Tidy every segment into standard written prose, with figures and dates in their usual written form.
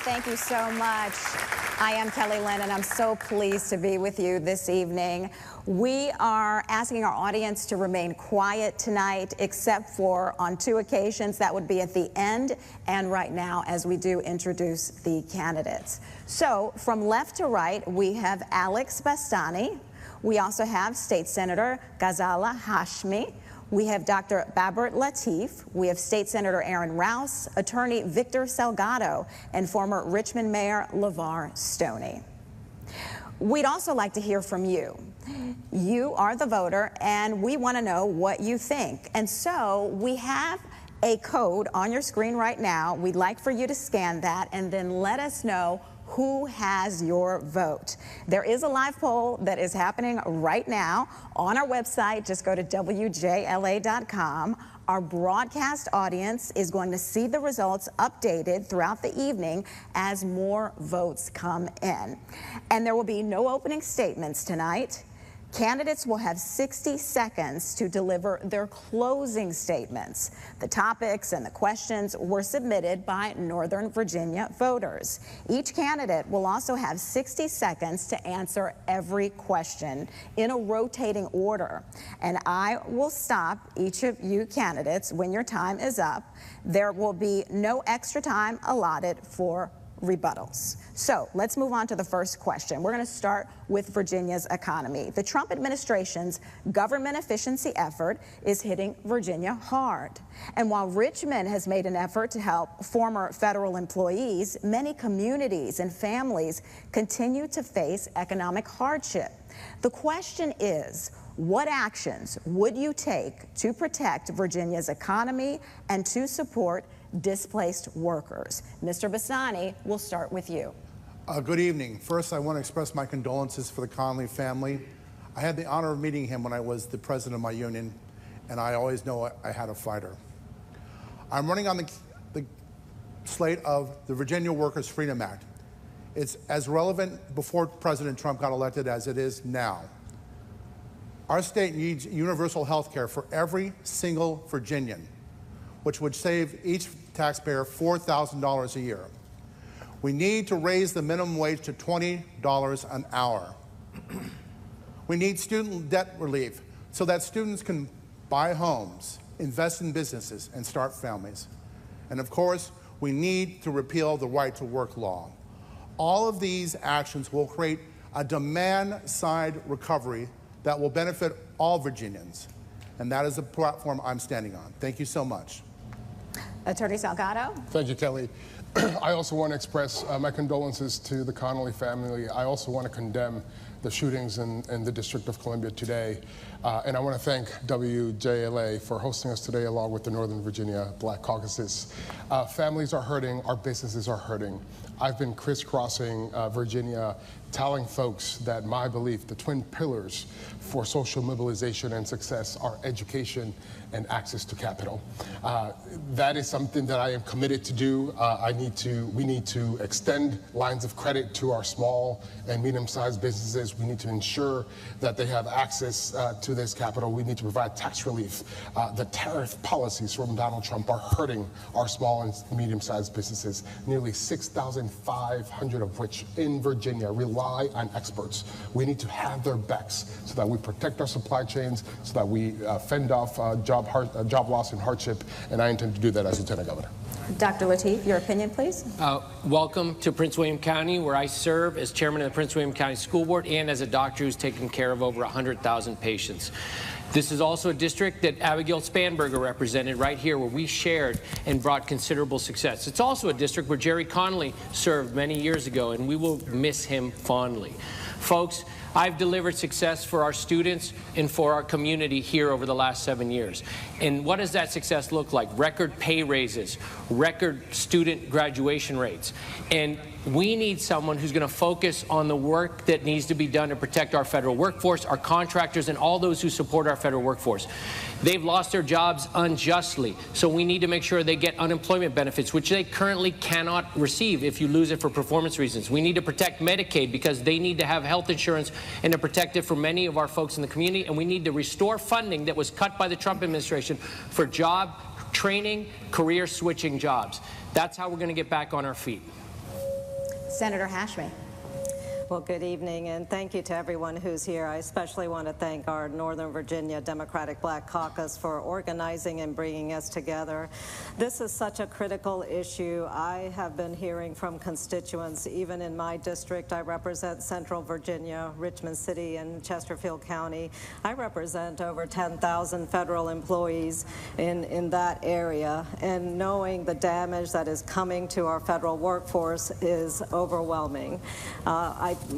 Thank you so much. I am Kellye Lynn, and I'm so pleased to be with you this evening. We are asking our audience to remain quiet tonight, except for on 2 occasions. That would be at the end and right now as we do introduce the candidates. So from left to right, we have Alex Bastani. We also have State Senator Ghazala Hashmi. We have Dr. Babur Lateef. We have State Senator Aaron Rouse, Attorney Victor Salgado, and former Richmond Mayor Levar Stoney. We'd also like to hear from you. You are the voter, and we want to know what you think. And so we have a code on your screen right now. We'd like for you to scan that and then let us know who has your vote. There is a live poll that is happening right now on our website. Just go to WJLA.com. Our broadcast audience is going to see the results updated throughout the evening as more votes come in. And there will be no opening statements tonight. Candidates will have 60 seconds to deliver their closing statements. The topics and the questions were submitted by Northern Virginia voters. Each candidate will also have 60 seconds to answer every question in a rotating order. And I will stop each of you candidates when your time is up. There will be no extra time allotted for rebuttals. So let's move on to the first question. We're going to start with Virginia's economy. The Trump administration's government efficiency effort is hitting Virginia hard. And while Richmond has made an effort to help former federal employees, many communities and families continue to face economic hardship. The question is, what actions would you take to protect Virginia's economy and to support displaced workers? Mr. Bastani, we'll start with you. Good evening. First, I want to express my condolences for the Connolly family. I had the honor of meeting him when I was the president of my union, and I always know I had a fighter. I'm running on the slate of the Virginia Workers' Freedom Act. It's as relevant before President Trump got elected as it is now. Our state needs universal health care for every single Virginian, which would save each taxpayer $4,000 a year. We need to raise the minimum wage to $20 an hour. We need student debt relief so that students can buy homes, invest in businesses, and start families. And of course, we need to repeal the right to work law. All of these actions will create a demand-side recovery that will benefit all Virginians. And that is the platform I'm standing on. Thank you so much. Attorney Salgado. Thank you, Kellye. I also want to express my condolences to the Connolly family. I also want to condemn the shootings in the District of Columbia today. And I want to thank WJLA for hosting us today along with the Northern Virginia Black Caucuses. Families are hurting, our businesses are hurting. I've been crisscrossing Virginia, telling folks that my belief, the twin pillars for social mobilization and success are education and access to capital. That is something that I am committed to do. We need to extend lines of credit to our small and medium-sized businesses. We need to ensure that they have access to this capital. We need to provide tax relief. The tariff policies from Donald Trump are hurting our small and medium-sized businesses, nearly 6,500 of which in Virginia rely on experts. We need to have their backs so that we protect our supply chains, so that we fend off job loss and hardship, and I intend to do that as Lieutenant Governor. Dr. Lateef, your opinion, please. Welcome to Prince William County, where I serve as chairman of the Prince William County School Board and as a doctor who's taken care of over 100,000 patients. This is also a district that Abigail Spanberger represented right here, where we shared and brought considerable success. It's also a district where Jerry Connolly served many years ago, and we will miss him fondly. Folks, I've delivered success for our students and for our community here over the last 7 years. And what does that success look like? Record pay raises, record student graduation rates. And we need someone who's going to focus on the work that needs to be done to protect our federal workforce, our contractors, and all those who support our federal workforce. They've lost their jobs unjustly, so we need to make sure they get unemployment benefits, which they currently cannot receive if you lose it for performance reasons. We need to protect Medicaid because they need to have health insurance and to protect it for many of our folks in the community, and we need to restore funding that was cut by the Trump administration for job training, career switching jobs. That's how we're going to get back on our feet. Senator Hashmi. Well, good evening, and thank you to everyone who's here. I especially want to thank our Northern Virginia Democratic Black Caucus for organizing and bringing us together. This is such a critical issue. I have been hearing from constituents, even in my district. I represent Central Virginia, Richmond City, and Chesterfield County. I represent over 10,000 federal employees in that area, and knowing the damage that is coming to our federal workforce is overwhelming.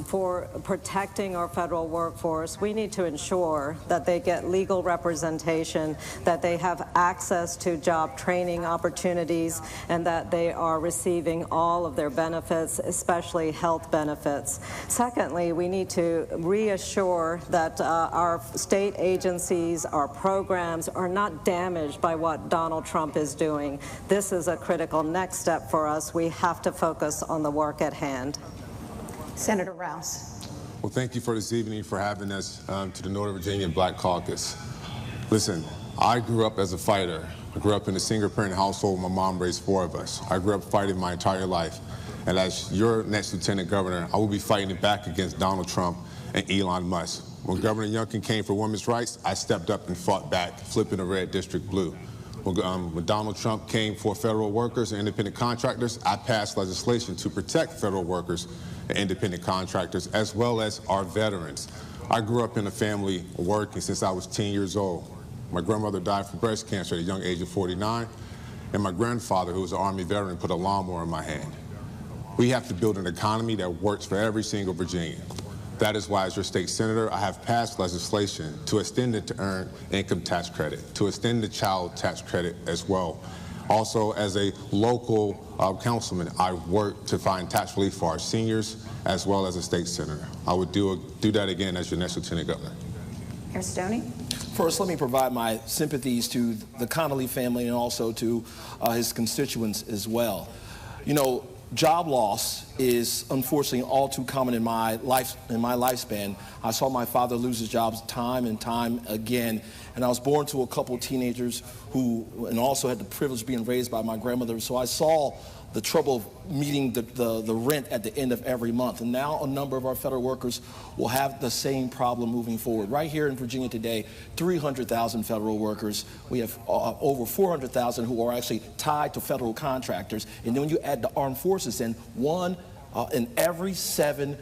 For protecting our federal workforce, we need to ensure that they get legal representation, that they have access to job training opportunities, and that they are receiving all of their benefits, especially health benefits. Secondly, we need to reassure that our state agencies, our programs are not damaged by what Donald Trump is doing. This is a critical next step for us. We have to focus on the work at hand. Senator Rouse. Well, thank you for this evening, for having us to the Northern Virginia Black Caucus. Listen, I grew up as a fighter. I grew up in a single-parent household. My mom raised 4 of us. I grew up fighting my entire life. And as your next lieutenant governor, I will be fighting back against Donald Trump and Elon Musk. When Governor Youngkin came for women's rights, I stepped up and fought back, flipping the red district blue. When Donald Trump came for federal workers and independent contractors, I passed legislation to protect federal workers and independent contractors, as well as our veterans. I grew up in a family working since I was 10 years old. My grandmother died from breast cancer at a young age of 49, and my grandfather, who was an Army veteran, put a lawnmower in my hand. We have to build an economy that works for every single Virginian. That is why, as your state senator, I have passed legislation to extend it to earn income tax credit, to extend the child tax credit as well. Also, as a local councilman, I work to find tax relief for our seniors, as well as a state senator. I would do that again as your next lieutenant governor. Mayor Stoney. First, let me provide my sympathies to the Connolly family and also to his constituents as well. You know, job loss is unfortunately all too common in my lifespan. I saw my father lose his jobs time and time again, and I was born to a couple of teenagers and also had the privilege of being raised by my grandmother. So I saw the trouble of meeting the rent at the end of every month. And now a number of our federal workers will have the same problem moving forward. Right here in Virginia today, 300,000 federal workers. We have over 400,000 who are actually tied to federal contractors. And then when you add the armed forces in, one in every 7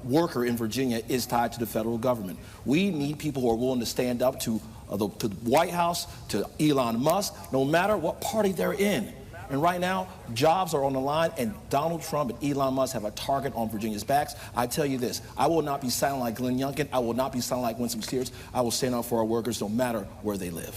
worker in Virginia is tied to the federal government. We need people who are willing to stand up to the White House, to Elon Musk, no matter what party they're in. And right now, jobs are on the line, and Donald Trump and Elon Musk have a target on Virginia's backs. I tell you this, I will not be silent like Glenn Youngkin. I will not be silent like Winsome Sears. I will stand up for our workers no matter where they live.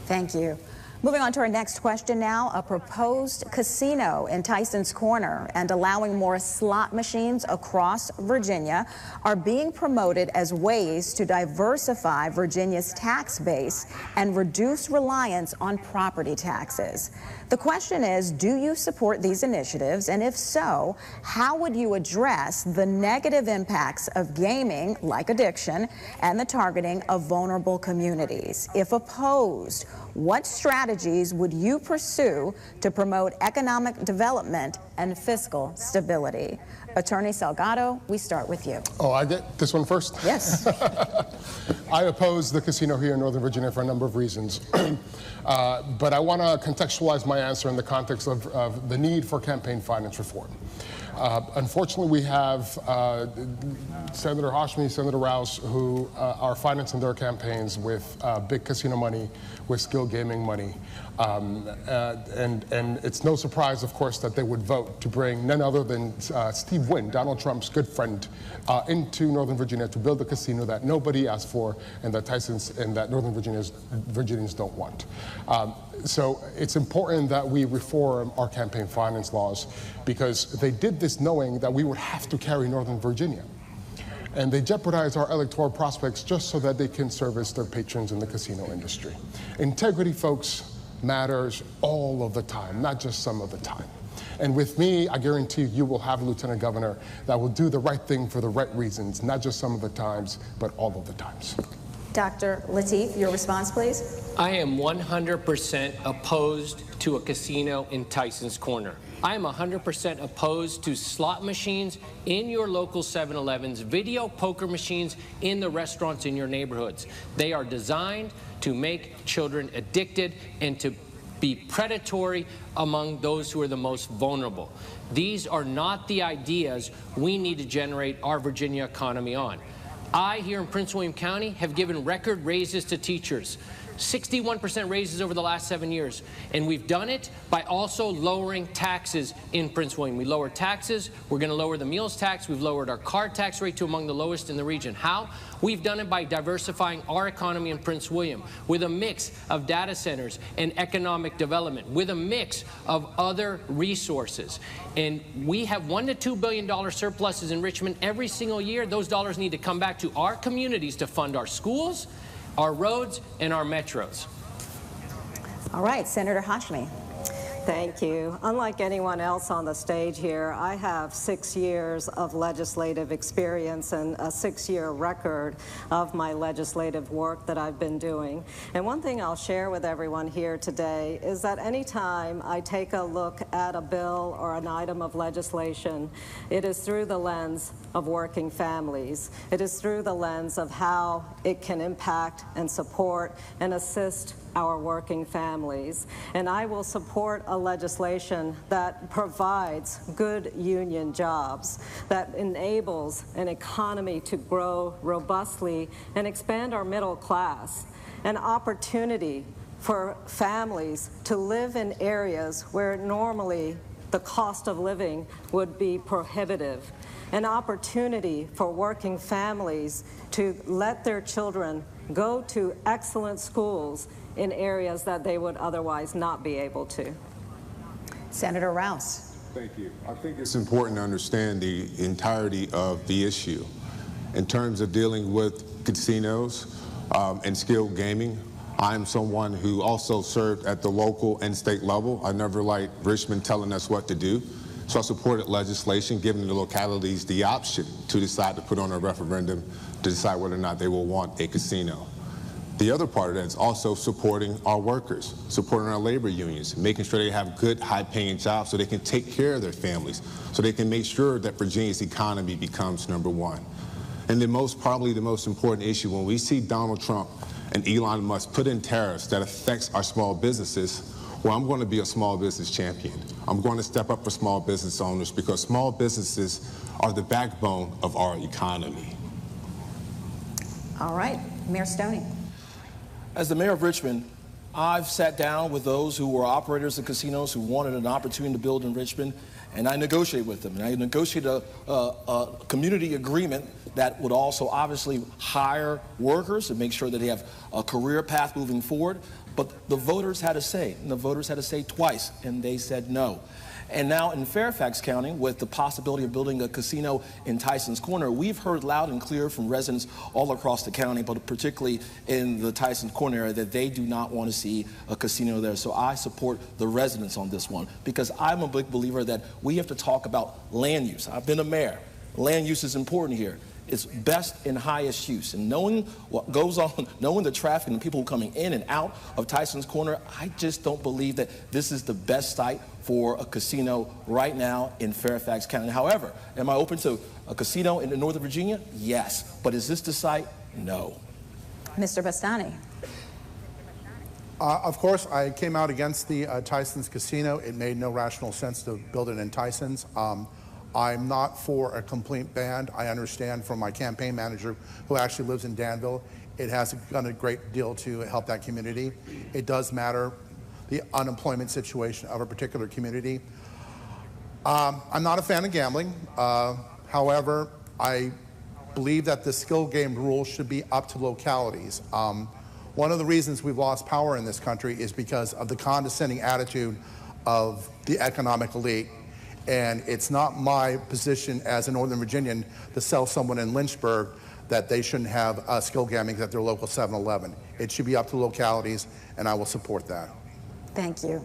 Thank you. Moving on to our next question now, a proposed casino in Tyson's Corner and allowing more slot machines across Virginia are being promoted as ways to diversify Virginia's tax base and reduce reliance on property taxes. The question is, do you support these initiatives? And if so, how would you address the negative impacts of gaming, like addiction, and the targeting of vulnerable communities? If opposed, what strategies would you pursue to promote economic development and fiscal stability? Attorney Salgado, we start with you. Oh, I get this one first? Yes. I oppose the casino here in Northern Virginia for a number of reasons. But I want to contextualize my answer in the context of the need for campaign finance reform. Unfortunately, we have Senator Hashmi, Senator Rouse, who are financing their campaigns with big casino money, with skill gaming money. And it's no surprise, of course, that they would vote to bring none other than Steve Wynn, Donald Trump's good friend, into Northern Virginia to build a casino that nobody asked for and that Northern Virginians don't want. So it's important that we reform our campaign finance laws, because they did this knowing that we would have to carry Northern Virginia. And they jeopardize our electoral prospects just so that they can service their patrons in the casino industry. Integrity, folks, matters all of the time, not just some of the time. And with me, I guarantee you will have a lieutenant governor that will do the right thing for the right reasons, not just some of the times, but all of the times. Dr. Lateef, your response, please. I am 100% opposed to a casino in Tyson's Corner. I am 100% opposed to slot machines in your local 7-Elevens, video poker machines in the restaurants in your neighborhoods. They are designed to make children addicted and to be predatory among those who are the most vulnerable. These are not the ideas we need to generate our Virginia economy on. I, here in Prince William County, have given record raises to teachers. 61% raises over the last 7 years. And we've done it by also lowering taxes in Prince William. We lowered taxes. We're going to lower the meals tax. We've lowered our car tax rate to among the lowest in the region. How? We've done it by diversifying our economy in Prince William with a mix of data centers and economic development, with a mix of other resources. And we have $1 to $2 billion surpluses in Richmond every single year. Those dollars need to come back to our communities to fund our schools, our roads, and our metros. All right, Senator Hashmi. Thank you. Unlike anyone else on the stage here, I have 6 years of legislative experience and a 6-year record of my legislative work that I've been doing. And one thing I'll share with everyone here today is that anytime I take a look at a bill or an item of legislation, it is through the lens of working families. It is through the lens of how it can impact and support and assist our working families. And I will support a legislation that provides good union jobs, that enables an economy to grow robustly and expand our middle class, an opportunity for families to live in areas where normally the cost of living would be prohibitive, an opportunity for working families to let their children go to excellent schools in areas that they would otherwise not be able to. Senator Rouse. Thank you. I think it's important to understand the entirety of the issue. In terms of dealing with casinos and skilled gaming, I'm someone who also served at the local and state level. I never liked Richmond telling us what to do. So I supported legislation giving the localities the option to decide to put on a referendum to decide whether or not they will want a casino. The other part of that is also supporting our workers, supporting our labor unions, making sure they have good, high-paying jobs so they can take care of their families, so they can make sure that Virginia's economy becomes #1. And probably the most important issue, when we see Donald Trump and Elon Musk put in tariffs that affects our small businesses, well, I'm going to be a small business champion. I'm going to step up for small business owners because small businesses are the backbone of our economy. All right, Mayor Stoney. As the mayor of Richmond, I've sat down with those who were operators of casinos who wanted an opportunity to build in Richmond, and I negotiated with them. And I negotiated a community agreement that would also obviously hire workers and make sure that they have a career path moving forward. But the voters had a say, and the voters had to say twice, and they said no. And now in Fairfax County, with the possibility of building a casino in Tyson's Corner, we've heard loud and clear from residents all across the county, but particularly in the Tyson's Corner area, that they do not want to see a casino there. So I support the residents on this one, because I'm a big believer that we have to talk about land use. I've been a mayor. Land use is important here. It's best and highest use. And knowing what goes on, knowing the traffic and the people coming in and out of Tyson's Corner, I just don't believe that this is the best site for a casino right now in Fairfax County. However, am I open to a casino in Northern Virginia? Yes. But is this the site? No. Mr. Bastani. Of course, I came out against the Tyson's Casino. It made no rational sense to build it in Tyson's. I'm not for a complete ban. I understand from my campaign manager, who actually lives in Danville, it has done a great deal to help that community. It does matter, the unemployment situation of a particular community. I'm not a fan of gambling. However, I believe that the skill game rule should be up to localities. One of the reasons we've lost power in this country is because of the condescending attitude of the economic elite. And it's not my position as a Northern Virginian to sell someone in Lynchburg that they shouldn't have skill gambling at their local 7-Eleven. It should be up to localities, and I will support that. Thank you.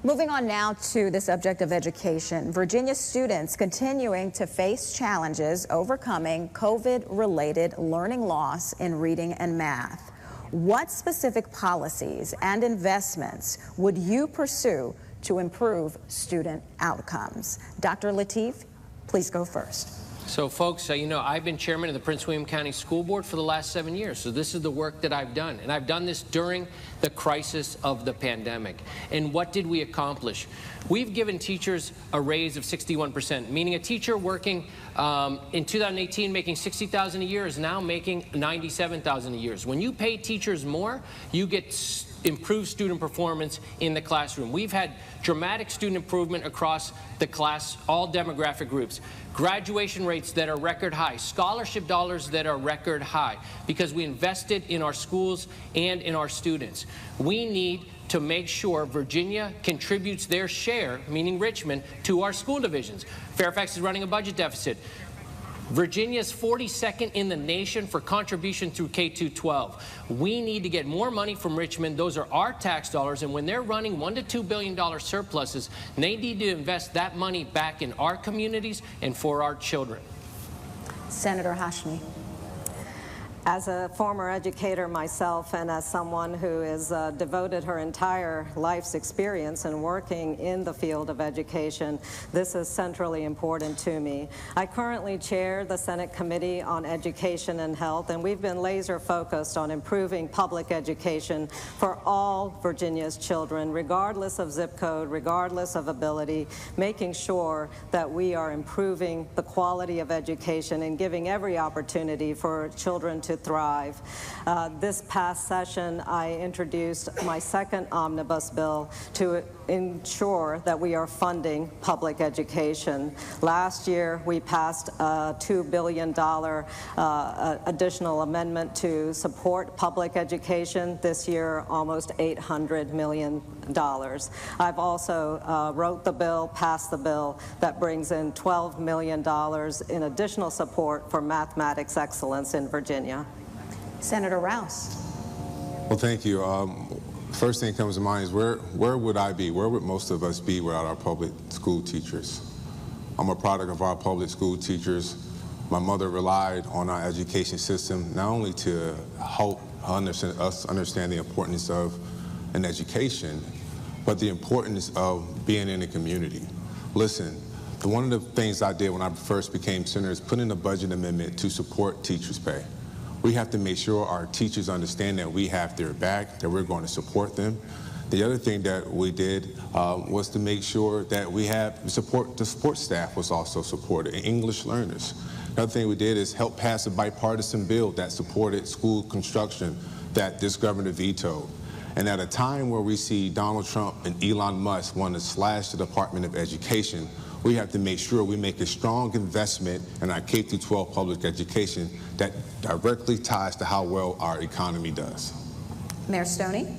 Moving on now to the subject of education. Virginia students continuing to face challenges overcoming COVID-related learning loss in reading and math. What specific policies and investments would you pursue to improve student outcomes. Dr. Lateef, please go first. So folks, you know, I've been chairman of the Prince William County School Board for the last 7 years. So this is the work that I've done. And I've done this during the crisis of the pandemic. And what did we accomplish? We've given teachers a raise of 61%, meaning a teacher working in 2018 making $60,000 a year is now making $97,000 a year. When you pay teachers more, you get improved student performance in the classroom. We've had dramatic student improvement across the class, all demographic groups. Graduation rates that are record high, scholarship dollars that are record high, because we invested in our schools and in our students. We need to make sure Virginia contributes their share, meaning Richmond, to our school divisions. Fairfax is running a budget deficit. Virginia is 42nd in the nation for contribution through K-12. We need to get more money from Richmond. Those are our tax dollars, and when they're running $1 to $2 billion surpluses, they need to invest that money back in our communities and for our children. Senator Hashmi. As a former educator myself and as someone who has devoted her entire life's experience in working in the field of education, this is centrally important to me. I currently chair the Senate Committee on Education and Health, and we've been laser focused on improving public education for all Virginia's children, regardless of zip code, regardless of ability, making sure that we are improving the quality of education and giving every opportunity for children to thrive. This past session, I introduced my second omnibus bill to ensure that we are funding public education. Last year, we passed a $2 billion additional amendment to support public education. This year, almost $800 million. I've also wrote the bill, passed the bill, that brings in $12 million in additional support for mathematics excellence in Virginia. Senator Rouse. Well, thank you. First thing that comes to mind is where would I be? Where would most of us be without our public school teachers? I'm a product of our public school teachers. My mother relied on our education system not only to help us understand the importance of an education, but the importance of being in a community. Listen, one of the things I did when I first became senator is put in a budget amendment to support teachers' pay. We have to make sure our teachers understand that we have their back, that we're going to support them. The other thing that we did was to make sure that we have support, the support staff was also supported, and English learners. Another thing we did is help pass a bipartisan bill that supported school construction that this governor vetoed. And at a time where we see Donald Trump and Elon Musk want to slash the Department of Education, we have to make sure we make a strong investment in our K-12 public education that directly ties to how well our economy does. Mayor Stoney.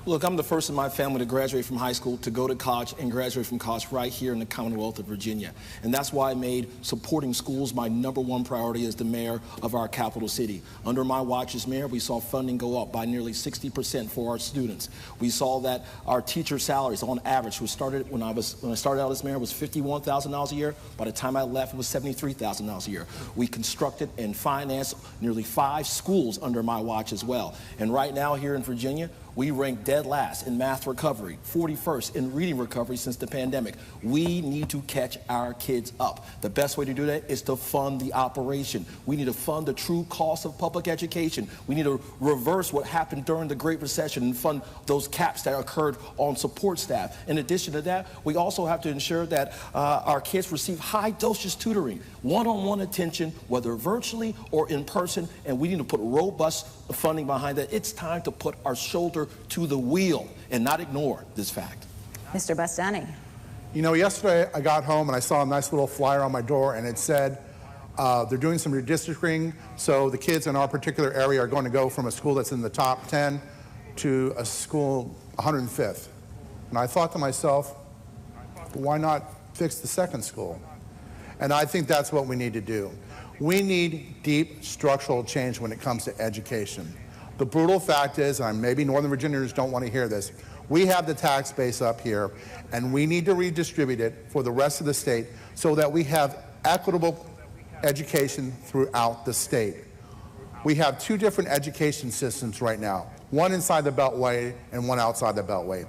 Look, I'm the first in my family to graduate from high school, to go to college, and graduate from college right here in the Commonwealth of Virginia. And that's why I made supporting schools my #1 priority as the mayor of our capital city. Under my watch as mayor, we saw funding go up by nearly 60% for our students. We saw that our teacher salaries, on average, when I started out as mayor, was $51,000 a year. By the time I left, it was $73,000 a year. We constructed and financed nearly 5 schools under my watch as well. And right now here in Virginia, we rank dead last in math recovery, 41st in reading recovery since the pandemic. We need to catch our kids up. The best way to do that is to fund the operation. We need to fund the true cost of public education. We need to reverse what happened during the Great Recession and fund those caps that occurred on support staff. In addition to that, we also have to ensure that our kids receive high dosage tutoring, one-on-one attention, whether virtually or in person, and we need to put robust funding behind that. It's time to put our shoulder to the wheel and not ignore this fact. Mr. Bastani. You know, yesterday I got home and I saw a nice little flyer on my door, and it said they're doing some redistricting, so the kids in our particular area are going to go from a school that's in the top 10 to a school 105th. And I thought to myself, why not fix the second school? And I think that's what we need to do. We need deep structural change when it comes to education. The brutal fact is, and maybe Northern Virginians don't want to hear this, we have the tax base up here, and we need to redistribute it for the rest of the state so that we have equitable education throughout the state. We have 2 different education systems right now, one inside the Beltway and one outside the Beltway.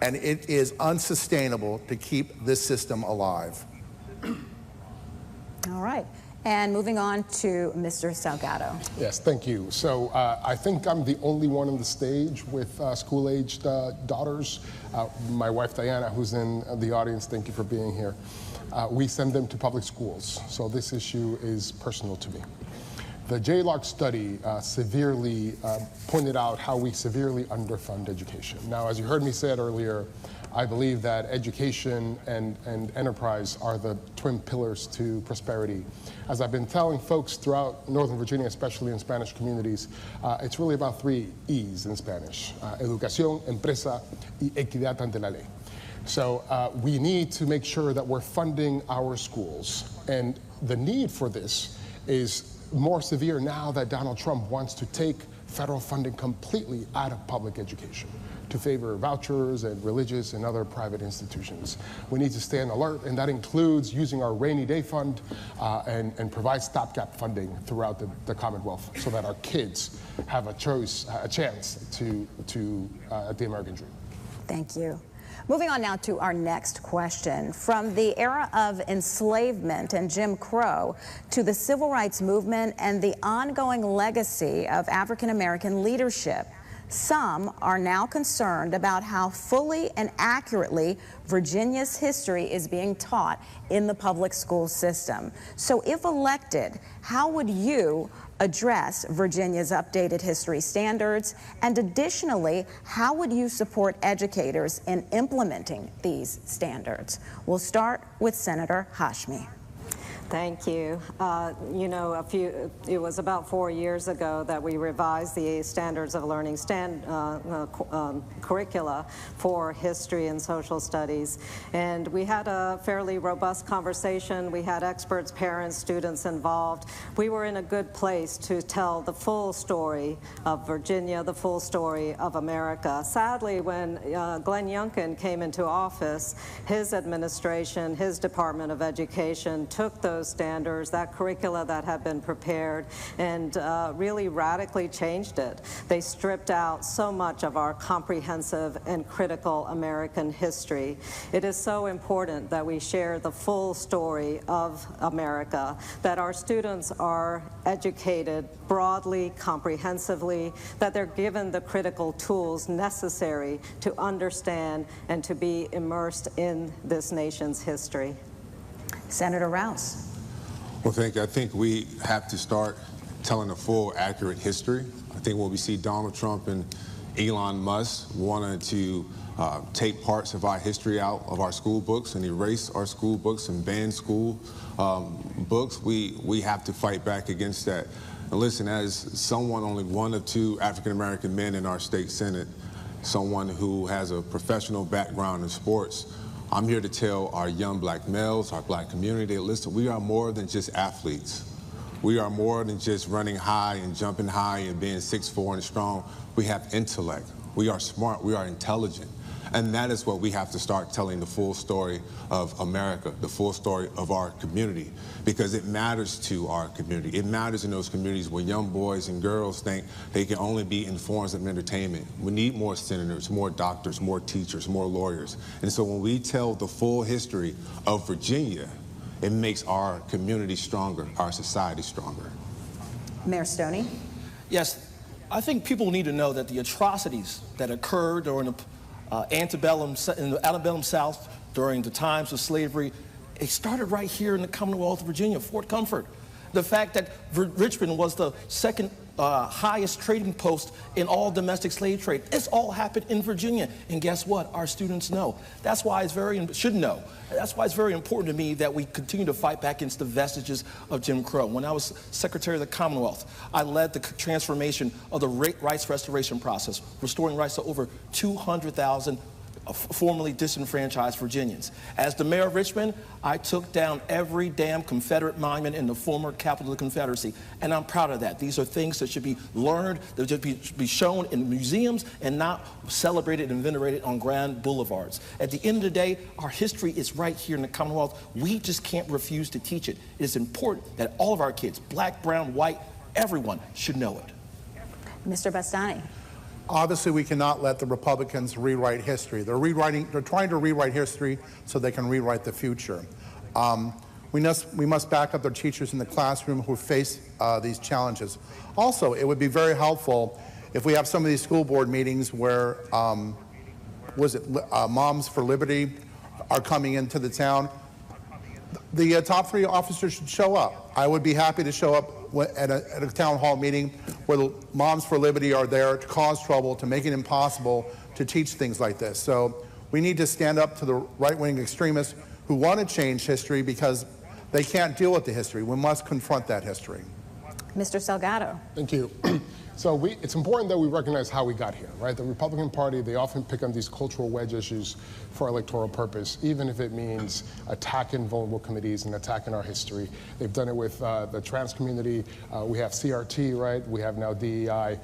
and it is unsustainable to keep this system alive. All right. And moving on to Mr. Salgado. Yes, thank you. So I think I'm the only one on the stage with school-aged daughters. My wife, Diana, who's in the audience, thank you for being here. We send them to public schools, so this issue is personal to me. The JLARC study severely pointed out how we severely underfund education. Now, as you heard me say it earlier, I believe that education and enterprise are the twin pillars to prosperity. As I've been telling folks throughout Northern Virginia, especially in Spanish communities, it's really about 3 E's in Spanish: educación, empresa, y equidad ante la ley. So we need to make sure that we're funding our schools. And the need for this is more severe now that Donald Trump wants to take federal funding completely out of public education to favor vouchers and religious and other private institutions. We need to stay on alert, and that includes using our rainy day fund and provide stopgap funding throughout the Commonwealth so that our kids have a chance to the American dream. Thank you. Moving on now to our next question. From the era of enslavement and Jim Crow to the civil rights movement and the ongoing legacy of African-American leadership, some are now concerned about how fully and accurately Virginia's history is being taught in the public school system. So if elected, how would you address Virginia's updated history standards? And additionally, how would you support educators in implementing these standards? We'll start with Senator Hashmi. Thank you. You know, it was about 4 years ago that we revised the Standards of Learning curricula for history and social studies. And we had a fairly robust conversation. We had experts, parents, students involved. We were in a good place to tell the full story of Virginia, the full story of America. Sadly, when Glenn Youngkin came into office, his administration, his Department of Education took those standards, that curricula that had been prepared, and really radically changed it. They stripped out so much of our comprehensive and critical American history. It is so important that we share the full story of America, that our students are educated broadly, comprehensively, that they're given the critical tools necessary to understand and to be immersed in this nation's history. Senator Rouse. Well, thank you. I think we have to start telling a full, accurate history. I think when we see Donald Trump and Elon Musk wanted to take parts of our history out of our school books and erase our school books and ban school books, we have to fight back against that. And listen, as someone, only one of 2 African-American men in our state Senate, someone who has a professional background in sports, I'm here to tell our young black males, our black community, listen, we are more than just athletes. We are more than just running high and jumping high and being 6'4" and strong. We have intellect. We are smart. We are intelligent. And that is what we have to start telling the full story of America, the full story of our community, because it matters to our community. It matters in those communities where young boys and girls think they can only be in forms of entertainment. We need more senators, more doctors, more teachers, more lawyers. And so when we tell the full history of Virginia, it makes our community stronger, our society stronger. Mayor Stoney. Yes, I think people need to know that the atrocities that occurred during the in the antebellum South during the times of slavery, it started right here in the Commonwealth of Virginia, Fort Comfort. The fact that Richmond was the second highest trading post in all domestic slave trade. This all happened in Virginia, and guess what? Our students know. That's why it's should know. That's why it's very important to me that we continue to fight back against the vestiges of Jim Crow. When I was Secretary of the Commonwealth, I led the transformation of the rights restoration process, restoring rights to over 200,000 formerly disenfranchised Virginians. As the mayor of Richmond, I took down every damn Confederate monument in the former capital of the Confederacy, and I'm proud of that. These are things that should be learned, that should be shown in museums and not celebrated and venerated on grand boulevards. At the end of the day, our history is right here in the Commonwealth. We just can't refuse to teach it. It is important that all of our kids, black, brown, white, everyone should know it. Mr. Bastani. Obviously, we cannot let the Republicans rewrite history. They're trying to rewrite history so they can rewrite the future. We must back up their teachers in the classroom who face these challenges. Also, it would be very helpful if we have some of these school board meetings where, Moms for Liberty are coming into the town. The top 3 officers should show up. I would be happy to show up at a town hall meeting where the Moms for Liberty are there to cause trouble, to make it impossible to teach things like this. So we need to stand up to the right-wing extremists who want to change history because they can't deal with the history. We must confront that history. Mr. Salgado. Thank you. So it's important that we recognize how we got here, right? The Republican Party, they often pick on these cultural wedge issues for electoral purpose, even if it means attacking vulnerable communities and attacking our history. They've done it with the trans community. We have CRT, right? We have now DEI.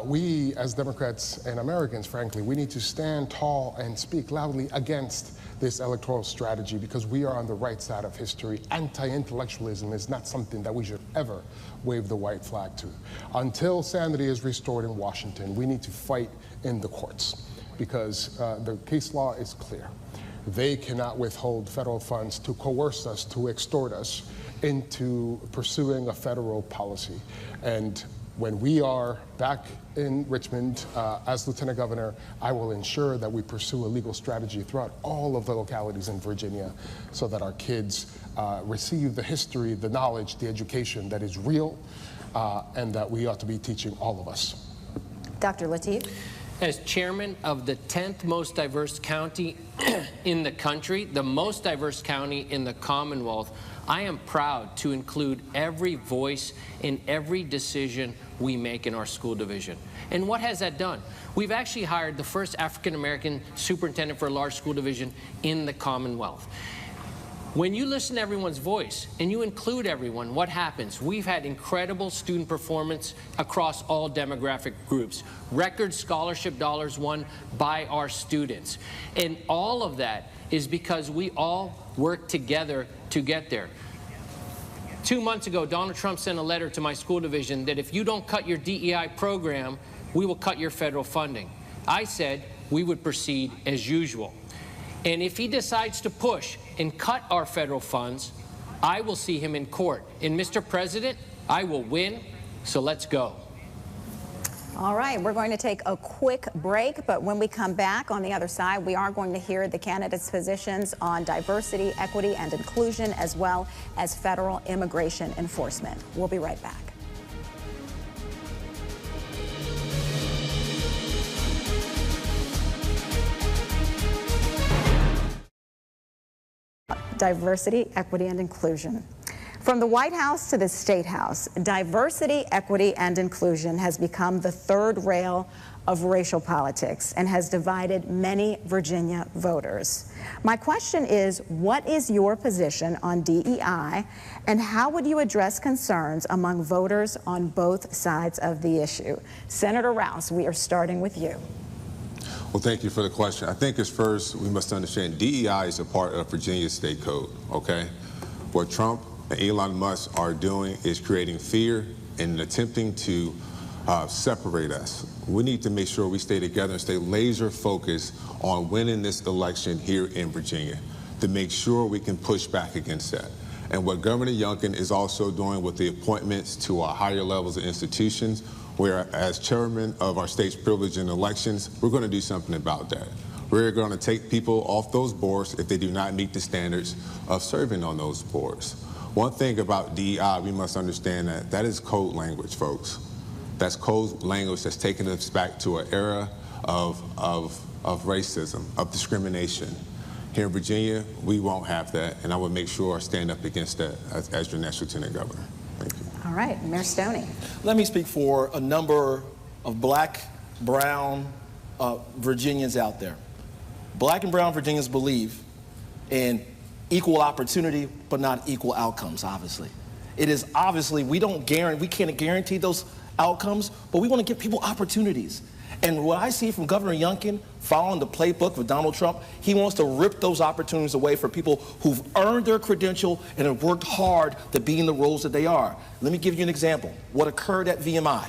We, as Democrats and Americans, frankly, we need to stand tall and speak loudly against this electoral strategy because we are on the right side of history. Anti-intellectualism is not something that we should ever wave the white flag to. Until sanity is restored in Washington, we need to fight in the courts because the case law is clear. They cannot withhold federal funds to coerce us, to extort us into pursuing a federal policy. And when we are back in Richmond as Lieutenant Governor, I will ensure that we pursue a legal strategy throughout all of the localities in Virginia so that our kids receive the history, the knowledge, the education that is real and that we ought to be teaching all of us. Dr. Lateef. As chairman of the 10th most diverse county in the country, the most diverse county in the Commonwealth, I am proud to include every voice in every decision we make in our school division. And what has that done? We've actually hired the first African-American superintendent for a large school division in the Commonwealth. When you listen to everyone's voice and you include everyone, what happens? We've had incredible student performance across all demographic groups, record scholarship dollars won by our students. And all of that is because we all work together to get there. 2 months ago, Donald Trump sent a letter to my school division that if you don't cut your DEI program, we will cut your federal funding. I said we would proceed as usual. And if he decides to push and cut our federal funds, I will see him in court. And Mr. President, I will win, so let's go. All right, we're going to take a quick break, but when we come back on the other side, we are going to hear the candidates' positions on diversity, equity, and inclusion, as well as federal immigration enforcement. We'll be right back. Diversity, equity, and inclusion. From the White House to the State House, diversity, equity, and inclusion has become the third rail of racial politics and has divided many Virginia voters. My question is, what is your position on DEI, and how would you address concerns among voters on both sides of the issue? Senator Rouse, we are starting with you. Well, thank you for the question. I think as first we must understand DEI is a part of Virginia's state code, okay? What Trump and Elon Musk are doing is creating fear and attempting to separate us. We need to make sure we stay together and stay laser focused on winning this election here in Virginia to make sure we can push back against that. And what Governor Youngkin is also doing with the appointments to our higher levels of institutions, where as chairman of our state's privilege in elections, we're going to do something about that. We're going to take people off those boards if they do not meet the standards of serving on those boards. One thing about DEI, we must understand that that is code language, folks. That's code language that's taken us back to an era of racism, of discrimination. Here in Virginia, we won't have that, and I will make sure I stand up against that as your next Lieutenant Governor. Thank you. All right, Mayor Stoney. Let me speak for a number of black, brown Virginians out there. Black and brown Virginians believe in equal opportunity, but not equal outcomes, obviously. It is obviously, we can't guarantee those outcomes, but we want to give people opportunities. And what I see from Governor Youngkin, following the playbook with Donald Trump, he wants to rip those opportunities away for people who've earned their credential and have worked hard to be in the roles that they are. Let me give you an example. What occurred at VMI.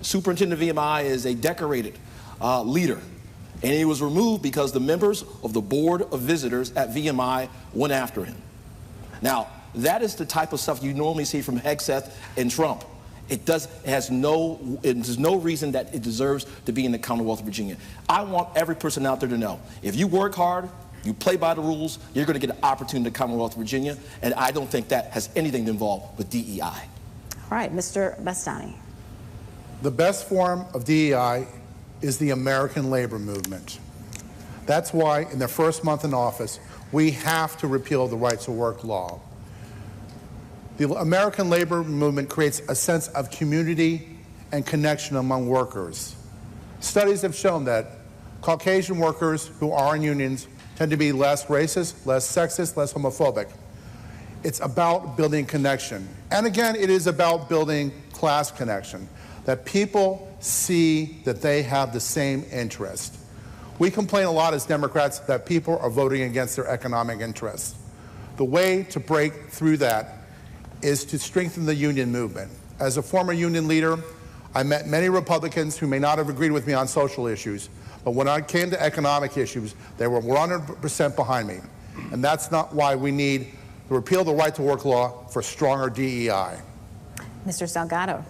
Superintendent of VMI is a decorated leader, and he was removed because the members of the Board of Visitors at VMI went after him. Now, that is the type of stuff you normally see from Hegseth and Trump. There's no reason that it deserves to be in the Commonwealth of Virginia. I want every person out there to know, if you work hard, you play by the rules, you're going to get an opportunity in the Commonwealth of Virginia, and I don't think that has anything to involve with DEI. All right, Mr. Bastani. The best form of DEI is the American labor movement. That's why in their first month in office, we have to repeal the Right to Work law. The American labor movement creates a sense of community and connection among workers. Studies have shown that Caucasian workers who are in unions tend to be less racist, less sexist, less homophobic. It's about building connection. And again, it is about building class connection, that people see that they have the same interest. We complain a lot as Democrats that people are voting against their economic interests. The way to break through that is to strengthen the union movement. As a former union leader, I met many Republicans who may not have agreed with me on social issues, but when I came to economic issues, they were 100% behind me. And that's not why we need to repeal the Right to Work law for stronger DEI. Mr. Salgado.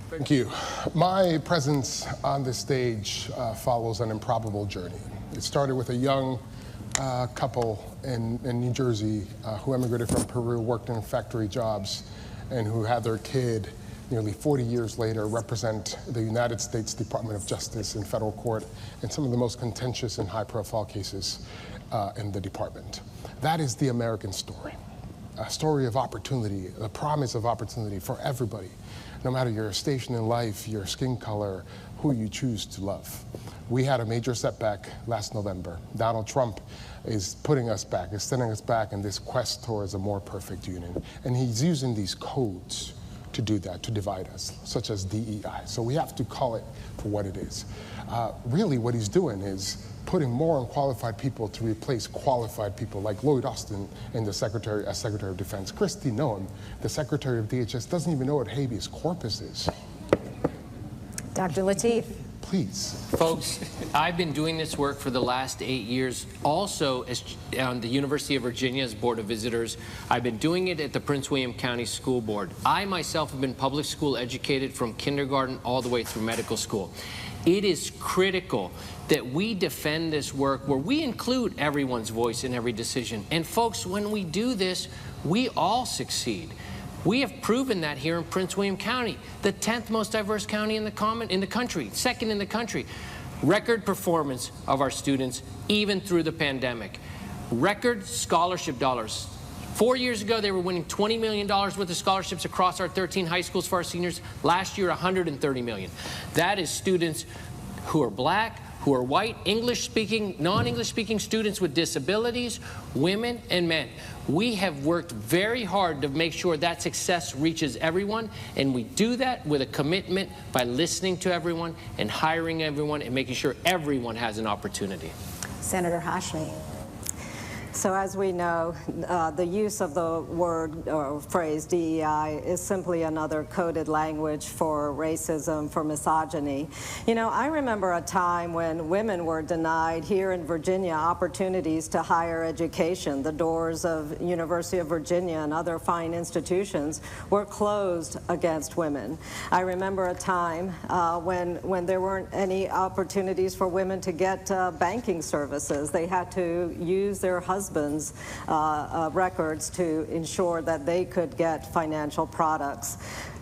Thank you. My presence on this stage follows an improbable journey. It started with a young couple in New Jersey who immigrated from Peru, worked in factory jobs, and who had their kid nearly 40 years later represent the United States Department of Justice in federal court in some of the most contentious and high-profile cases in the department. That is the American story, a story of opportunity, the promise of opportunity for everybody, no matter your station in life, your skin color, who you choose to love. We had a major setback last November. Donald Trump is putting us back, is sending us back in this quest towards a more perfect union. And he's using these codes to do that, to divide us, such as DEI. So we have to call it for what it is. Really what he's doing is putting more unqualified people to replace qualified people like Lloyd Austin in the Secretary of Defense. Kristi Noem, the Secretary of DHS, doesn't even know what habeas corpus is. Dr. Lateef. Please. Folks, I've been doing this work for the last 8 years, also on the University of Virginia's Board of Visitors. I've been doing it at the Prince William County School Board. I myself have been public school educated from kindergarten all the way through medical school. It is critical that we defend this work where we include everyone's voice in every decision. And folks, when we do this, we all succeed. We have proven that here in Prince William County, the 10th most diverse county in the country, second in the country. Record performance of our students, even through the pandemic. Record scholarship dollars. 4 years ago, they were winning $20 million worth of scholarships across our 13 high schools for our seniors. Last year, $130 million. That is students who are black, who are white, English-speaking, non-English-speaking students with disabilities, women and men. We have worked very hard to make sure that success reaches everyone, and we do that with a commitment by listening to everyone and hiring everyone and making sure everyone has an opportunity. Senator Hashmi. So as we know, the use of the word or phrase DEI is simply another coded language for racism, for misogyny. You know, I remember a time when women were denied here in Virginia opportunities to higher education. The doors of University of Virginia and other fine institutions were closed against women. I remember a time when there weren't any opportunities for women to get banking services. They had to use their husbands' records to ensure that they could get financial products.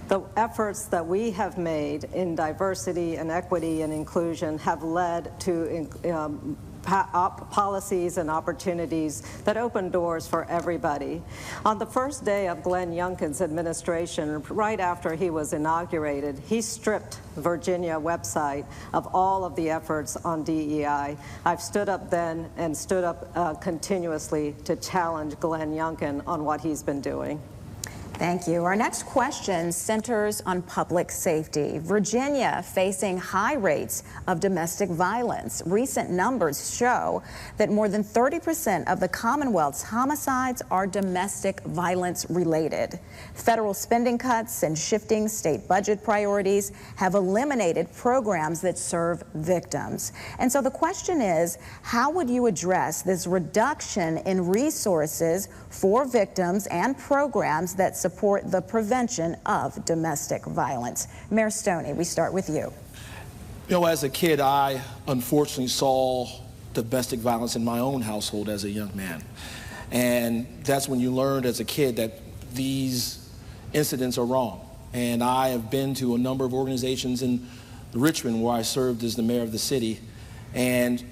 The efforts that we have made in diversity and equity and inclusion have led to policies and opportunities that open doors for everybody. On the first day of Glenn Youngkin's administration, right after he was inaugurated, he stripped Virginia website of all of the efforts on DEI. I've stood up then and stood up continuously to challenge Glenn Youngkin on what he's been doing. Thank you. Our next question centers on public safety. Virginia facing high rates of domestic violence. Recent numbers show that more than 30% of the Commonwealth's homicides are domestic violence related. Federal spending cuts and shifting state budget priorities have eliminated programs that serve victims. And so the question is, how would you address this reduction in resources for victims and programs that support the prevention of domestic violence? Mayor Stoney, we start with you. You know, as a kid, I unfortunately saw domestic violence in my own household as a young man. And that's when you learned as a kid that these incidents are wrong. And I have been to a number of organizations in Richmond where I served as the mayor of the city and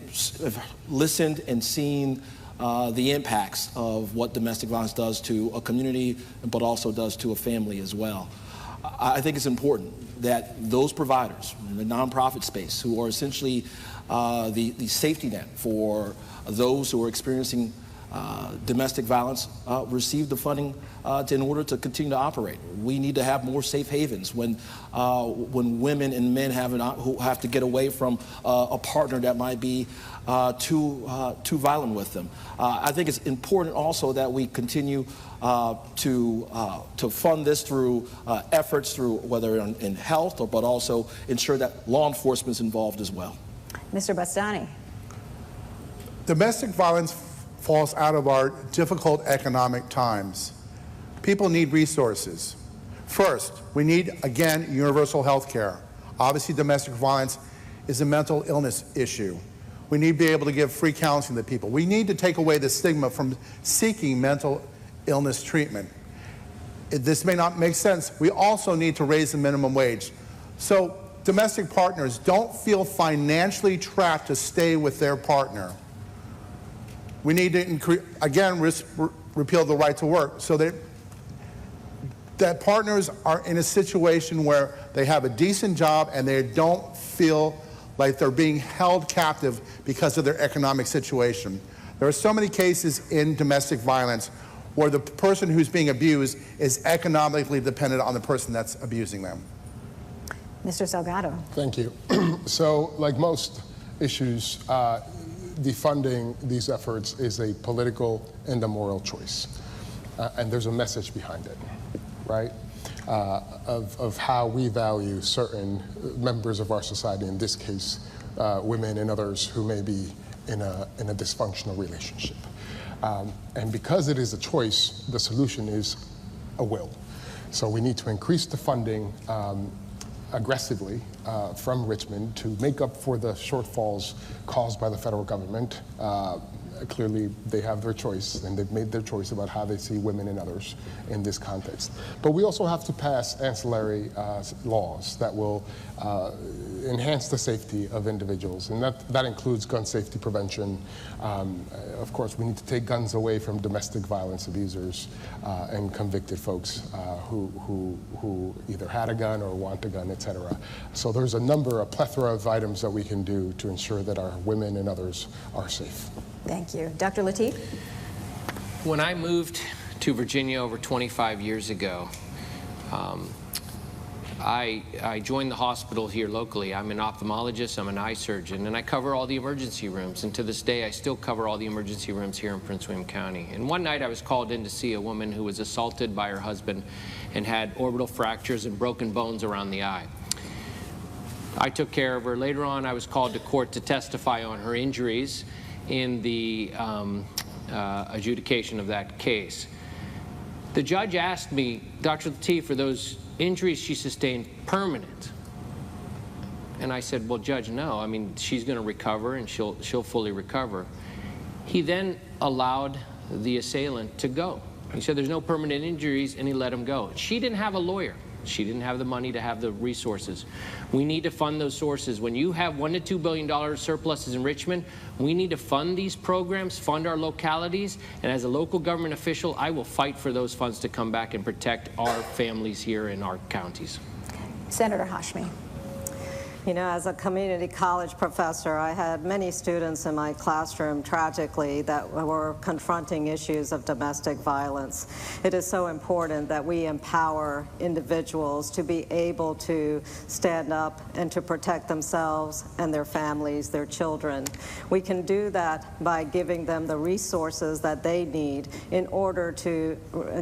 have listened and seen the impacts of what domestic violence does to a community, but also does to a family as well. I think it's important that those providers in the nonprofit space, who are essentially the safety net for those who are experiencing domestic violence, receive the funding in order to continue to operate. We need to have more safe havens when women and men who have to get away from a partner that might be too violent with them. I think it's important also that we continue to fund this through efforts through whether in health but also ensure that law enforcement is involved as well. Mr. Bastani. Domestic violence falls out of our difficult economic times. People need resources. First, we need, again, universal health care. Obviously, domestic violence is a mental illness issue. We need to be able to give free counseling to people. We need to take away the stigma from seeking mental illness treatment. This may not make sense. We also need to raise the minimum wage. So domestic partners don't feel financially trapped to stay with their partner. We need to, again, repeal the right to work so that partners are in a situation where they have a decent job and they don't feel like they're being held captive because of their economic situation. There are so many cases in domestic violence where the person who's being abused is economically dependent on the person that's abusing them. Mr. Salgado. Thank you. So, like most issues, defunding these efforts is a political and a moral choice. And there's a message behind it, right? Of how we value certain members of our society, in this case, women and others who may be in a dysfunctional relationship. And because it is a choice, the solution is a will. So we need to increase the funding aggressively from Richmond to make up for the shortfalls caused by the federal government. Clearly, they have their choice, and they've made their choice about how they see women and others in this context. But we also have to pass ancillary laws that will enhance the safety of individuals, and that includes gun safety prevention. Of course, we need to take guns away from domestic violence abusers and convicted folks who either had a gun or want a gun, et cetera. So there's a plethora of items that we can do to ensure that our women and others are safe. Thank you. Dr. Lateef? When I moved to Virginia over 25 years ago, I joined the hospital here locally. I'm an ophthalmologist, I'm an eye surgeon, and I cover all the emergency rooms. And to this day, I still cover all the emergency rooms here in Prince William County. And one night I was called in to see a woman who was assaulted by her husband and had orbital fractures and broken bones around the eye. I took care of her. Later on, I was called to court to testify on her injuries in the adjudication of that case. The judge asked me, Dr. Lateef, are those injuries she sustained permanent? And I said, well, Judge, no. I mean, she's going to recover, and she'll fully recover. He then allowed the assailant to go. He said there's no permanent injuries, and he let him go. She didn't have a lawyer. She didn't have the money to have the resources. We need to fund those sources. When you have $1 to $2 billion surpluses in Richmond, we need to fund these programs, fund our localities, and as a local government official, I will fight for those funds to come back and protect our families here in our counties. Senator Hashmi. You know, as a community college professor, I had many students in my classroom, tragically, that were confronting issues of domestic violence. It is so important that we empower individuals to be able to stand up and to protect themselves and their families, their children. We can do that by giving them the resources that they need in order to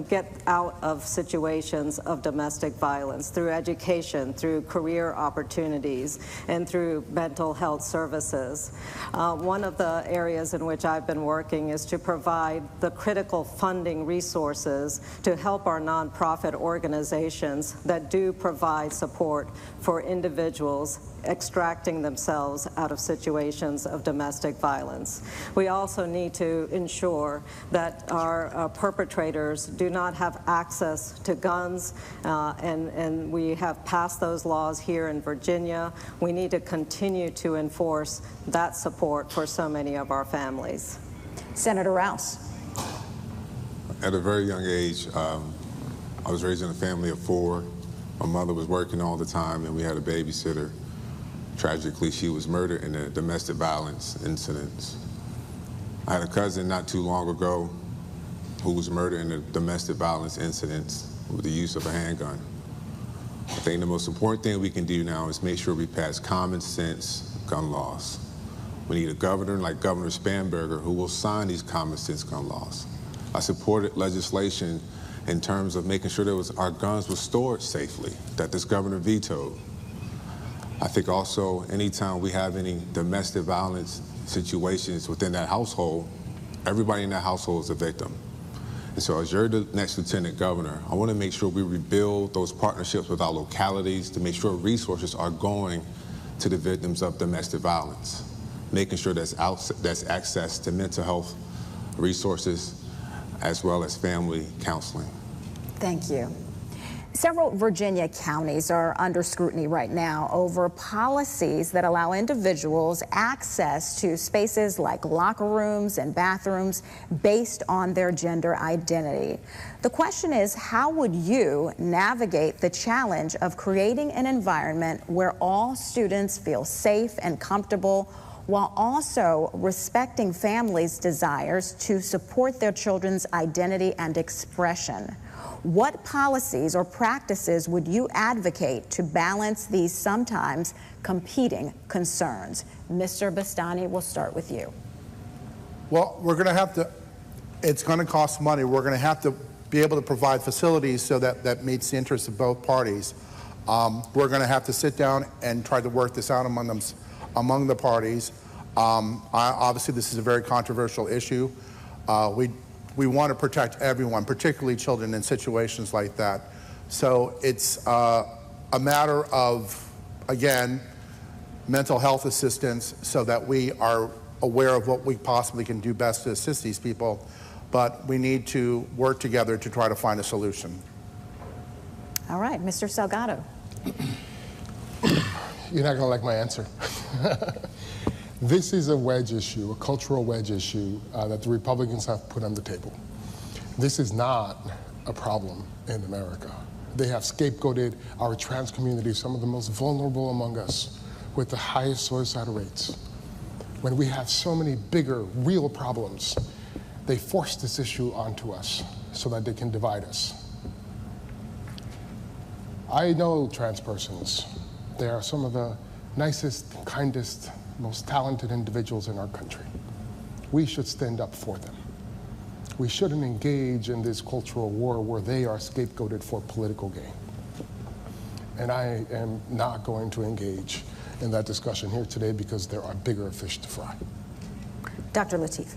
get out of situations of domestic violence through education, through career opportunities, and through mental health services. One of the areas in which I've been working is to provide the critical funding resources to help our nonprofit organizations that do provide support for individuals extracting themselves out of situations of domestic violence. We also need to ensure that our perpetrators do not have access to guns, and we have passed those laws here in Virginia. We need to continue to enforce that support for so many of our families. Senator Rouse. At a very young age, I was raised in a family of 4. My mother was working all the time, and we had a babysitter. Tragically, she was murdered in a domestic violence incident. I had a cousin not too long ago who was murdered in a domestic violence incident with the use of a handgun. I think the most important thing we can do now is make sure we pass common sense gun laws. We need a governor like Governor Spanberger who will sign these common sense gun laws. I supported legislation in terms of making sure our guns were stored safely, that this governor vetoed. I think also anytime we have any domestic violence situations within that household, everybody in that household is a victim. And so as you're the next lieutenant governor, I want to make sure we rebuild those partnerships with our localities to make sure resources are going to the victims of domestic violence, making sure there's access to mental health resources as well as family counseling. Thank you. Several Virginia counties are under scrutiny right now over policies that allow individuals access to spaces like locker rooms and bathrooms based on their gender identity. The question is, how would you navigate the challenge of creating an environment where all students feel safe and comfortable while also respecting families' desires to support their children's identity and expression? What policies or practices would you advocate to balance these sometimes competing concerns? Mr. Bastani, we'll start with you. Well, we're going to have to, it's going to cost money. We're going to have to be able to provide facilities so that meets the interests of both parties. We're going to have to sit down and try to work this out among the parties. Obviously, this is a very controversial issue. We want to protect everyone, particularly children in situations like that. So it's a matter of, again, mental health assistance so that we are aware of what we possibly can do best to assist these people. But we need to work together to try to find a solution. All right, Mr. Salgado. You're not going to like my answer. This is a wedge issue, a cultural wedge issue that the Republicans have put on the table. This is not a problem in America. They have scapegoated our trans community, some of the most vulnerable among us, with the highest suicide rates. When we have so many bigger, real problems, they force this issue onto us so that they can divide us. I know trans persons. They are some of the nicest, kindest, most talented individuals in our country. We should stand up for them. We shouldn't engage in this cultural war where they are scapegoated for political gain. And I am not going to engage in that discussion here today because there are bigger fish to fry. Dr. Lateef.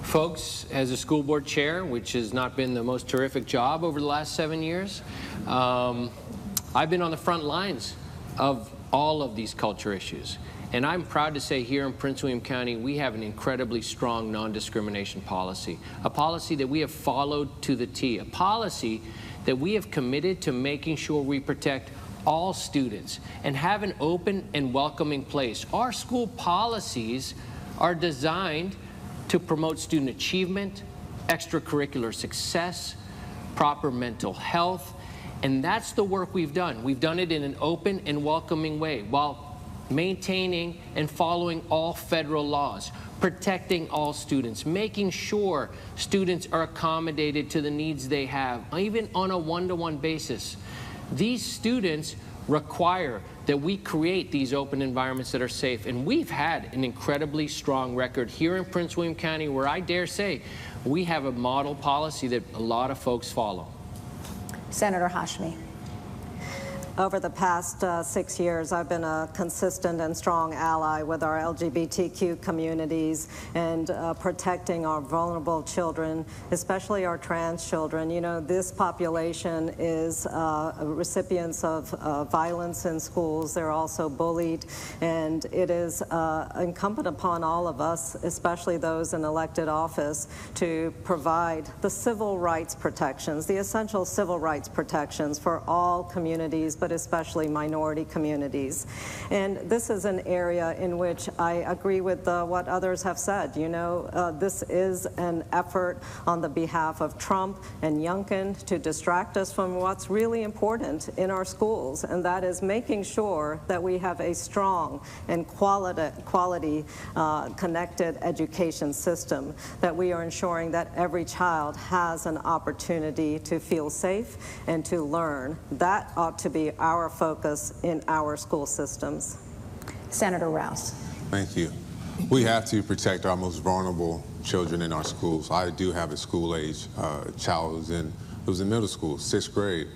Folks, as a school board chair, which has not been the most terrific job over the last 7 years, I've been on the front lines of all of these culture issues. And I'm proud to say here in Prince William County, we have an incredibly strong non-discrimination policy, a policy that we have followed to the T, a policy that we have committed to making sure we protect all students and have an open and welcoming place. Our school policies are designed to promote student achievement, extracurricular success, proper mental health, and that's the work we've done. We've done it in an open and welcoming way while maintaining and following all federal laws, protecting all students, making sure students are accommodated to the needs they have, even on a one-to-one basis. These students require that we create these open environments that are safe. And we've had an incredibly strong record here in Prince William County, where I dare say we have a model policy that a lot of folks follow. Senator Hashmi. Over the past 6 years, I've been a consistent and strong ally with our LGBTQ communities and protecting our vulnerable children, especially our trans children. You know, this population is recipients of violence in schools. They're also bullied, and it is incumbent upon all of us, especially those in elected office, to provide the civil rights protections, the essential civil rights protections for all communities, but especially minority communities. And this is an area in which I agree with what others have said. You know, this is an effort on the behalf of Trump and Youngkin to distract us from what's really important in our schools, and that is making sure that we have a strong and quality connected education system, that we are ensuring that every child has an opportunity to feel safe and to learn. That ought to be our focus in our school systems. Senator Rouse. Thank you. We have to protect our most vulnerable children in our schools. I do have a school-age child who was in middle school, 6th grade.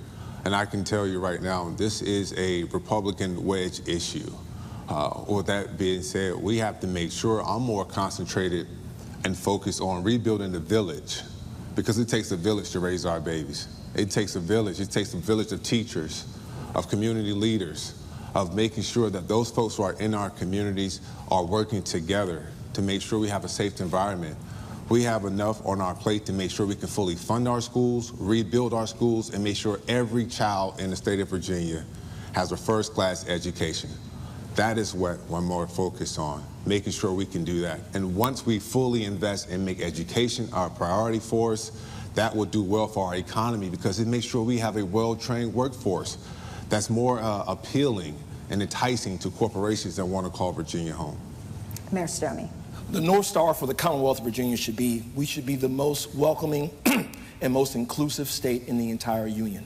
And I can tell you right now, this is a Republican wedge issue. With that being said, we have to make sure I'm more concentrated and focused on rebuilding the village, because it takes a village to raise our babies. It takes a village. It takes a village of teachers, of community leaders, of making sure that those folks who are in our communities are working together to make sure we have a safe environment. We have enough on our plate to make sure we can fully fund our schools, rebuild our schools, and make sure every child in the state of Virginia has a first-class education. That is what we're more focused on, making sure we can do that. And once we fully invest and make education our priority for us, that will do well for our economy, because it makes sure we have a well-trained workforce that's more appealing and enticing to corporations that want to call Virginia home. Mayor Stoney. The North Star for the Commonwealth of Virginia should be, we should be the most welcoming and most inclusive state in the entire union.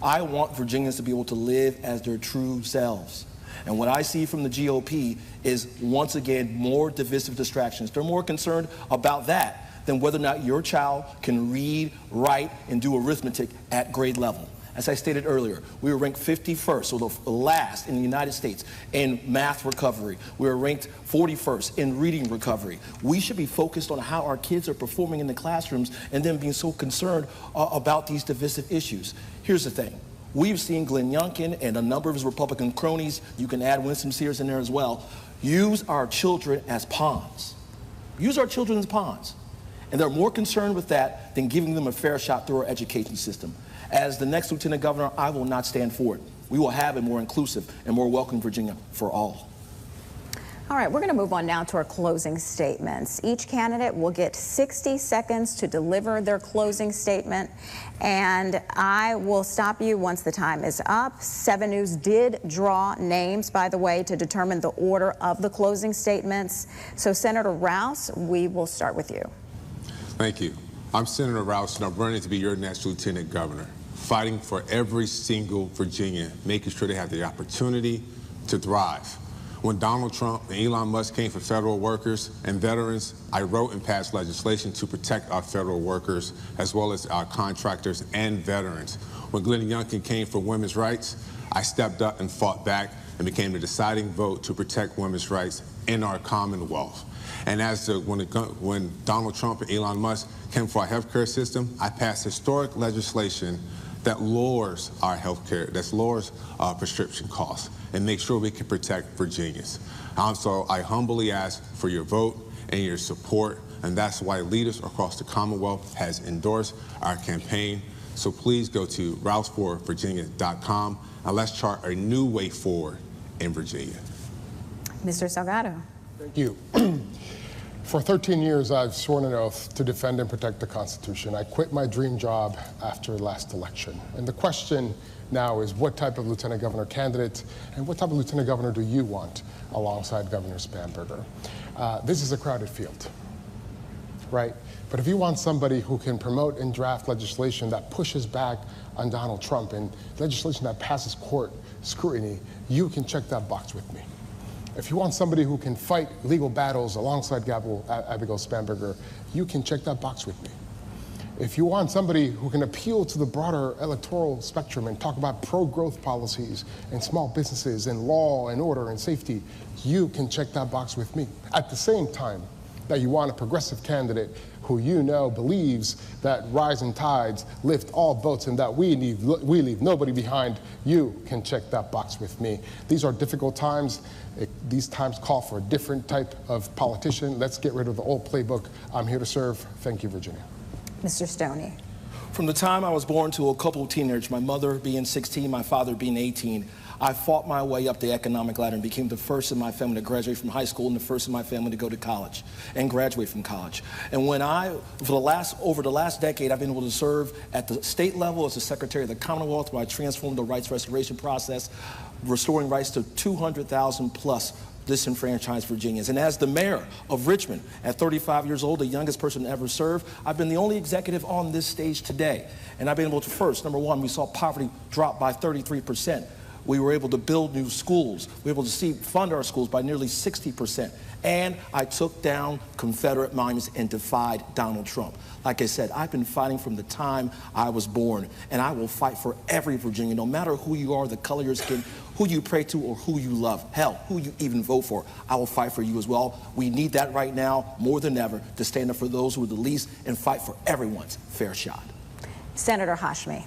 I want Virginians to be able to live as their true selves. And what I see from the GOP is, once again, more divisive distractions. They're more concerned about that than whether or not your child can read, write, and do arithmetic at grade level. As I stated earlier, we were ranked 51st, so the last in the United States, in math recovery. We were ranked 41st in reading recovery. We should be focused on how our kids are performing in the classrooms, and then being so concerned about these divisive issues. Here's the thing. We've seen Glenn Youngkin and a number of his Republican cronies, you can add Winston Sears in there as well, use our children as pawns. Use our children as pawns. And they're more concerned with that than giving them a fair shot through our education system. As the next Lieutenant Governor, I will not stand for it. We will have a more inclusive and more welcoming Virginia for all. All right, we're going to move on now to our closing statements. Each candidate will get 60 seconds to deliver their closing statement, and I will stop you once the time is up. 7 News did draw names, by the way, to determine the order of the closing statements. So, Senator Rouse, we will start with you. Thank you. I'm Senator Rouse, and I'm running to be your next Lieutenant Governor, fighting for every single Virginian, making sure they have the opportunity to thrive. When Donald Trump and Elon Musk came for federal workers and veterans, I wrote and passed legislation to protect our federal workers, as well as our contractors and veterans. When Glenn Youngkin came for women's rights, I stepped up and fought back and became the deciding vote to protect women's rights in our Commonwealth. And when Donald Trump and Elon Musk came for our healthcare system, I passed historic legislation that lowers our healthcare, that lowers our prescription costs, and make sure we can protect Virginians. So I humbly ask for your vote and your support, and that's why leaders across the Commonwealth has endorsed our campaign. So please go to rouseforvirginia.com and let's chart a new way forward in Virginia. Mr. Salgado. Thank you. For 13 years, I've sworn an oath to defend and protect the Constitution. I quit my dream job after last election. And the question now is, what type of lieutenant governor candidate and what type of lieutenant governor do you want alongside Governor Spanberger? This is a crowded field, right? But if you want somebody who can promote and draft legislation that pushes back on Donald Trump and legislation that passes court scrutiny, you can check that box with me. If you want somebody who can fight legal battles alongside Abigail Spanberger, you can check that box with me. If you want somebody who can appeal to the broader electoral spectrum and talk about pro-growth policies and small businesses and law and order and safety, you can check that box with me. At the same time that you want a progressive candidate who you know believes that rising tides lift all boats and that we leave nobody behind, you can check that box with me. These are difficult times. These times call for a different type of politician. Let's get rid of the old playbook. I'm here to serve. Thank you, Virginia. Mr. Stoney. From the time I was born to a couple of teenagers, my mother being 16, my father being 18, I fought my way up the economic ladder and became the first in my family to graduate from high school and the first in my family to go to college and graduate from college. And when over the last decade, I've been able to serve at the state level as the Secretary of the Commonwealth, where I transformed the rights restoration process, restoring rights to 200,000 plus disenfranchised Virginians. And as the mayor of Richmond, at 35 years old, the youngest person to ever serve, I've been the only executive on this stage today. And I've been able to first, number one, we saw poverty drop by 33%. We were able to build new schools. We were able to fund our schools by nearly 60%. And I took down Confederate monuments and defied Donald Trump. Like I said, I've been fighting from the time I was born, and I will fight for every Virginian, no matter who you are, the color of your skin, who you pray to, or who you love. Hell, who you even vote for. I will fight for you as well. We need that right now more than ever to stand up for those who are the least and fight for everyone's fair shot. Senator Hashmi.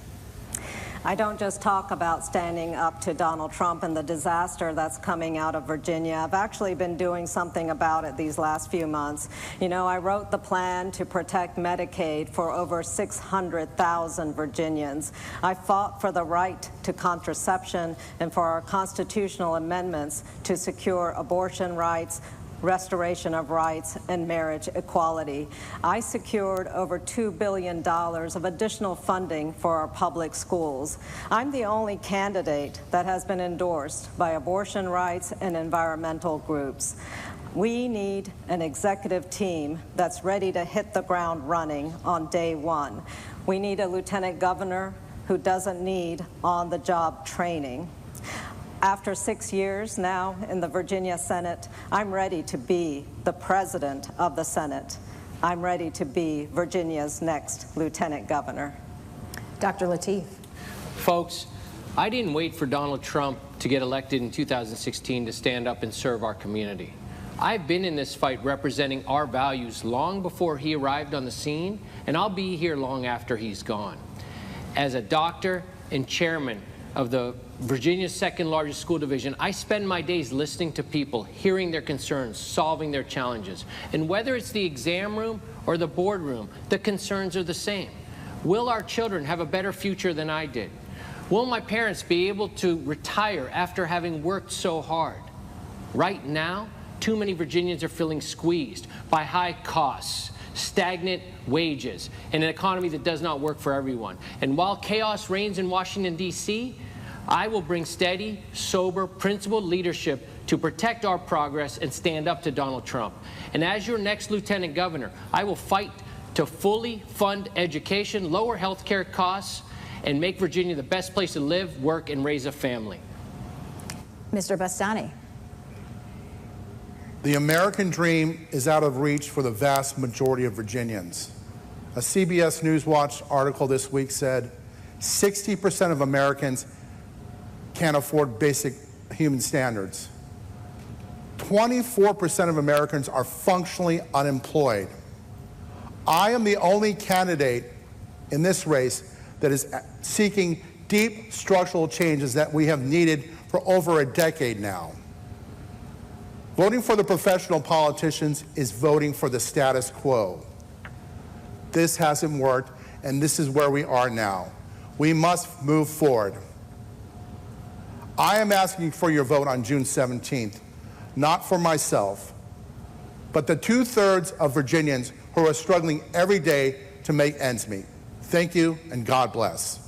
I don't just talk about standing up to Donald Trump and the disaster that's coming out of Virginia. I've actually been doing something about it these last few months. You know, I wrote the plan to protect Medicaid for over 600,000 Virginians. I fought for the right to contraception and for our constitutional amendments to secure abortion rights, restoration of rights, and marriage equality. I secured over $2 billion of additional funding for our public schools. I'm the only candidate that has been endorsed by abortion rights and environmental groups. We need an executive team that's ready to hit the ground running on day one. We need a lieutenant governor who doesn't need on-the-job training. After 6 years now in the Virginia Senate, I'm ready to be the president of the Senate. I'm ready to be Virginia's next lieutenant governor. Dr. Lateef. Folks, I didn't wait for Donald Trump to get elected in 2016 to stand up and serve our community. I've been in this fight representing our values long before he arrived on the scene, and I'll be here long after he's gone. As a doctor and chairman of the Virginia's second largest school division, I spend my days listening to people, hearing their concerns, solving their challenges. And whether it's the exam room or the boardroom, the concerns are the same. Will our children have a better future than I did? Will my parents be able to retire after having worked so hard? Right now, too many Virginians are feeling squeezed by high costs, stagnant wages, and an economy that does not work for everyone. And while chaos reigns in Washington, D.C., I will bring steady, sober, principled leadership to protect our progress and stand up to Donald Trump. And as your next lieutenant governor, I will fight to fully fund education, lower health care costs, and make Virginia the best place to live, work, and raise a family. Mr. Bastani. The American dream is out of reach for the vast majority of Virginians. A CBS Newswatch article this week said 60% of Americans can't afford basic human standards. 24% of Americans are functionally unemployed. I am the only candidate in this race that is seeking deep structural changes that we have needed for over a decade now. Voting for the professional politicians is voting for the status quo. This hasn't worked, and this is where we are now. We must move forward. I am asking for your vote on June 17th, not for myself, but the 2/3 of Virginians who are struggling every day to make ends meet. Thank you, and God bless.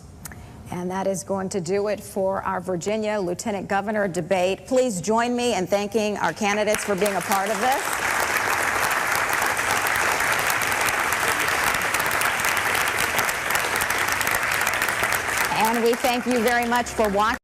And that is going to do it for our Virginia Lieutenant Governor debate. Please join me in thanking our candidates for being a part of this. And we thank you very much for watching.